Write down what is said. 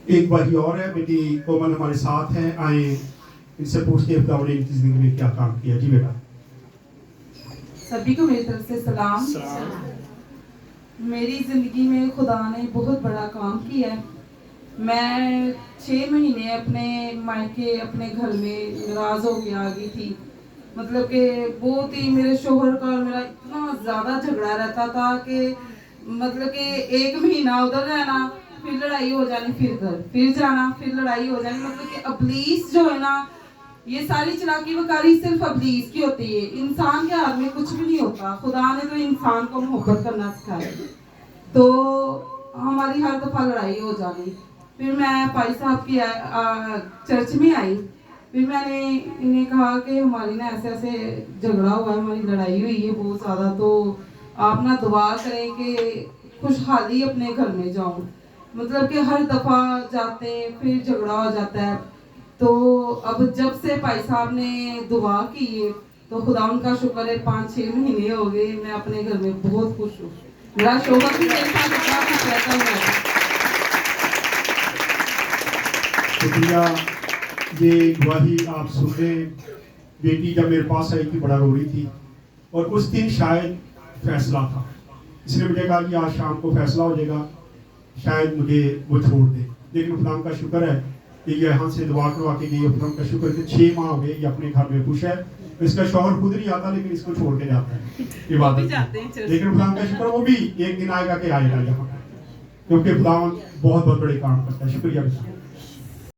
एक बारी और है, बेटी कोमल हमारे साथ हैं, आए इनसे पूछते हैं खुदा ने इनकी जिंदगी में क्या काम किया। जी बेटा। सभी को मेरी तरफ से सलाम। मेरी ज़िंदगी में खुदा ने बहुत बड़ा काम किया है। मैं 6 महीने अपने मायके अपने घर में नाराज़ होकर आ गई थी। मतलब कि बहुत ही मेरे शोहर का और मेरा इतना ज़्यादा झगड़ा रहता था कि मतलब कि 1 महीना उधर रहना, फिर लड़ाई हो जानी, फिर घर फिर जाना, फिर लड़ाई हो जानी। मतलब कि अबलीस जो है ना, ये सारी चालाकी वकारी सिर्फ अबलीस की होती है। इंसान के हाथ में कुछ भी नहीं होता। खुदा ने तो इंसान को मोहब्बत करना सिखाया। तो हमारी हर दफ़ा लड़ाई हो जानी। फिर मैं भाई साहब की चर्च में आई। फिर मैंने इन्हें कहा कि हमारी ना ऐसे ऐसे झगड़ा हुआ है, हमारी लड़ाई हुई है बहुत ज़्यादा, तो आप ना दुआ करें कि खुशहाली अपने घर में जाऊं। मतलब कि हर दफ़ा जाते हैं फिर झगड़ा हो जाता है। तो अब जब से भाई साहब ने दुआ की है तो खुदा उनका शुक्र है, 5-6 महीने हो गए, मैं अपने घर में बहुत खुश हूँ। मेरा शोहर भी मेरे साथ इतना खुश रहता है। शुक्रिया। ये गवाही आप सुन रहे। बेटी जब मेरे पास आई थी बड़ा रो रही थी, और उस दिन शायद फैसला था, इसलिए मुझे कहा कि आज शाम को फैसला हो जाएगा, शायद मुझे वो छोड़ दे। लेकिन खुदा का शुक्र है कि ये यहाँ से दुआ करवा के गई। खुदा का शुक्र कि 6 माह हो गए ये अपने घर में खुश है। इसका शौहर खुद नहीं आता, लेकिन इसको छोड़ के जाता है इबादत। लेकिन खुदा का शुक्र, वो भी एक दिन आएगा कि आएगा यहाँ, क्योंकि खुदा बहुत बहुत बड़े काम करता है। शुक्रिया बेटा।